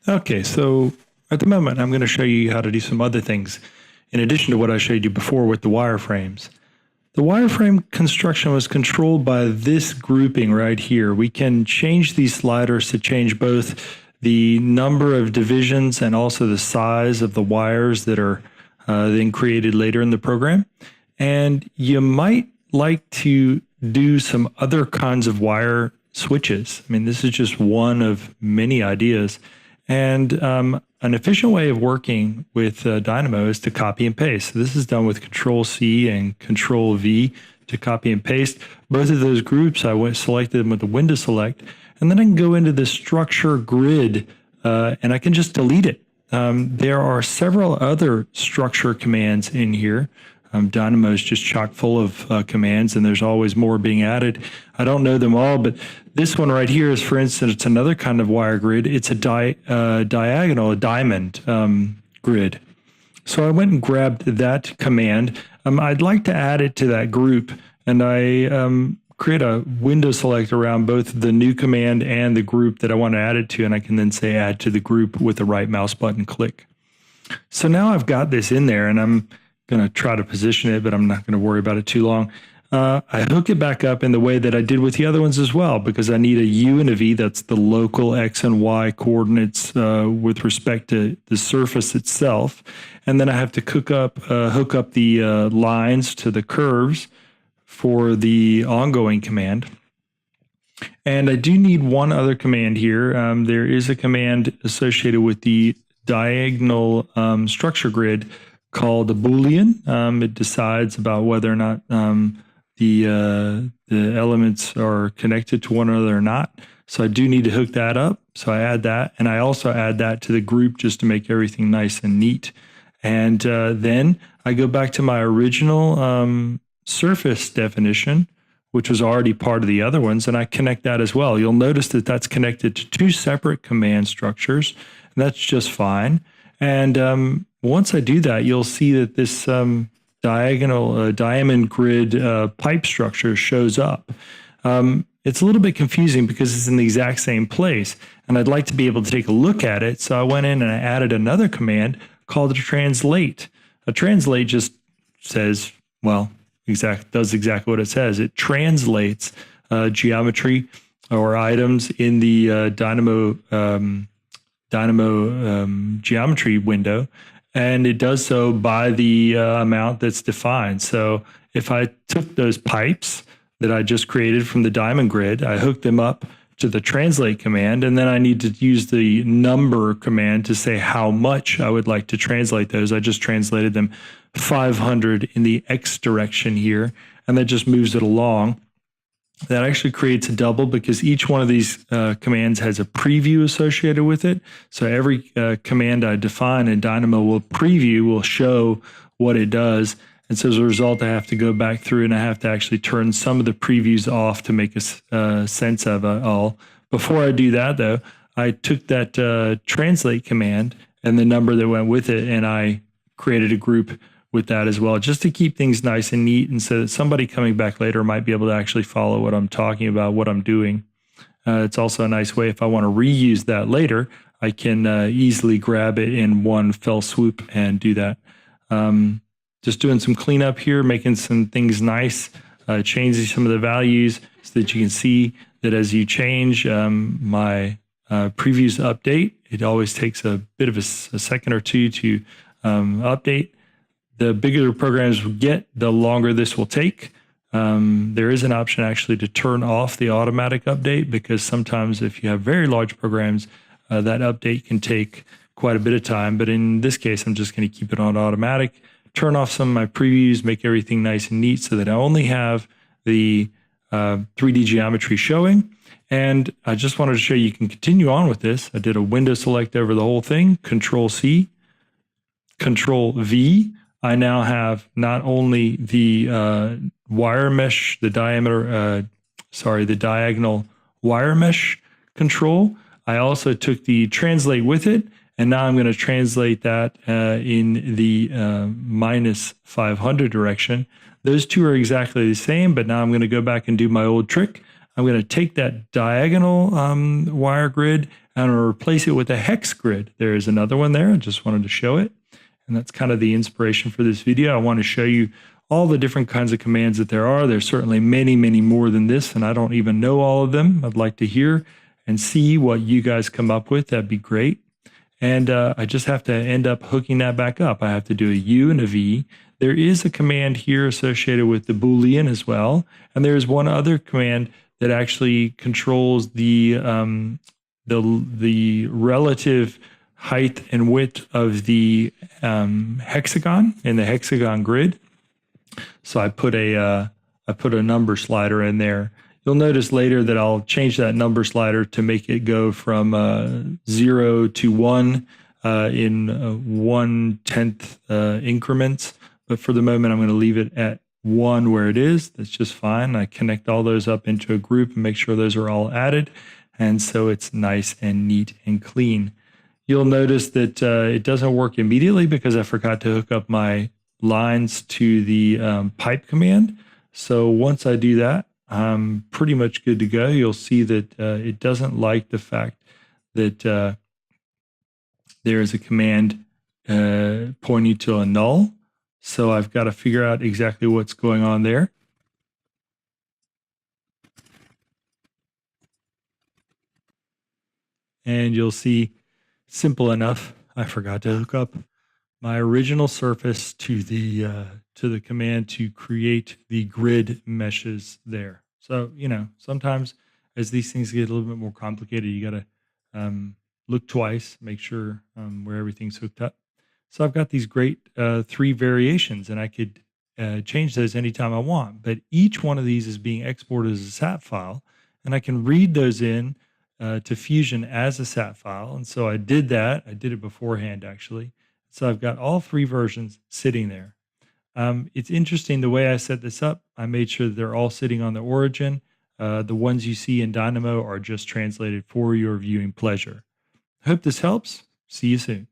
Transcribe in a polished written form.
Okay, so at the moment, I'm going to show you how to do some other things in addition to what I showed you before with the wireframes. The wireframe construction was controlled by this grouping right here. We can change these sliders to change both the number of divisions and also the size of the wires that are then created later in the program. And you might like to do some other kinds of wire switches. I mean, this is just one of many ideas. And an efficient way of working with Dynamo is to copy and paste. So this is done with Control C and Control V to copy and paste. Both of those groups, I selected them with the window select, and then I can go into the structure grid and I can just delete it. There are several other structure commands in here. Dynamo is just chock full of commands, and there's always more being added. I don't know them all, but this one right here is, for instance, it's another kind of wire grid. It's a diagonal, a diamond grid. So I went and grabbed that command. I'd like to add it to that group, and I create a window select around both the new command and the group that I want to add it to, and I can then say add to the group with the right mouse button click. So now I've got this in there, and I'm going to try to position it, but I'm not going to worry about it too long. I hook it back up in the way that I did with the other ones as well, because I need a U and a V. That's the local X and Y coordinates with respect to the surface itself. And then I have to hook up the lines to the curves for the ongoing command. And I do need one other command here. There is a command associated with the diagonal structure grid called a Boolean. It decides about whether or not the elements are connected to one another or not. So I do need to hook that up. So I add that, and I also add that to the group just to make everything nice and neat. And then I go back to my original surface definition, which was already part of the other ones, and I connect that as well. You'll notice that that's connected to two separate command structures, and that's just fine. And once I do that, you'll see that this diagonal diamond grid pipe structure shows up. It's a little bit confusing because it's in the exact same place, and I'd like to be able to take a look at it. So I went in and I added another command called a translate. A translate just says, well, does exactly what it says. It translates geometry or items in the Dynamo geometry window, and it does so by the amount that's defined. So if I took those pipes that I just created from the diamond grid, I hooked them up to the translate command, and then I need to use the number command to say how much I would like to translate those. I just translated them 500 in the X direction here, and that just moves it along. That actually creates a double because each one of these commands has a preview associated with it. So every command I define in Dynamo will show what it does. And so as a result, I have to go back through and I have to actually turn some of the previews off to make a sense of it all. Before I do that, though, I took that translate command and the number that went with it, and I created a group with that as well, just to keep things nice and neat, and so that somebody coming back later might be able to actually follow what I'm talking about, what I'm doing. It's also a nice way, if I want to reuse that later, I can easily grab it in one fell swoop and do that. Just doing some cleanup here, making some things nice, changing some of the values so that you can see that as you change my previews update, it always takes a bit of a second or two to update. The bigger the programs get, the longer this will take. There is an option actually to turn off the automatic update, because sometimes if you have very large programs, that update can take quite a bit of time. But in this case, I'm just going to keep it on automatic, turn off some of my previews, make everything nice and neat so that I only have the 3D geometry showing. And I just wanted to show you can continue on with this. I did a window select over the whole thing, Control C, Control V. I now have not only the wire mesh, the diagonal wire mesh control. I also took the translate with it, and now I'm going to translate that in the minus 500 direction. Those two are exactly the same, but now I'm going to go back and do my old trick. I'm going to take that diagonal wire grid, I'm going to replace it with a hex grid. There is another one there. I just wanted to show it. And that's kind of the inspiration for this video. I want to show you all the different kinds of commands that there are. There's certainly many, many more than this, and I don't even know all of them. I'd like to hear and see what you guys come up with. That'd be great. And I just have to end up hooking that back up. I have to do a U and a V. There is a command here associated with the Boolean as well. And there's one other command that actually controls the relative height and width of the hexagon in the hexagon grid. So I put a number slider in there. You'll notice later that I'll change that number slider to make it go from 0 to 1 in 1/10 increments. But for the moment, I'm going to leave it at 1 where it is. That's just fine. I connect all those up into a group and make sure those are all added. And so it's nice and neat and clean. You'll notice that it doesn't work immediately because I forgot to hook up my lines to the pipe command. So once I do that, I'm pretty much good to go. You'll see that it doesn't like the fact that there is a command pointing to a null. So I've got to figure out exactly what's going on there. And you'll see, simple enough, I forgot to hook up my original surface to the command to create the grid meshes there. So, sometimes as these things get a little bit more complicated, you got to look twice, make sure where everything's hooked up. So I've got these great 3 variations, and I could change those anytime I want. But each one of these is being exported as a SAT file, and I can read those in to Fusion as a SAT file. And so I did that. I did it beforehand, actually. So I've got all 3 versions sitting there. It's interesting the way I set this up. I made sure that they're all sitting on the origin. The ones you see in Dynamo are just translated for your viewing pleasure. I hope this helps. See you soon.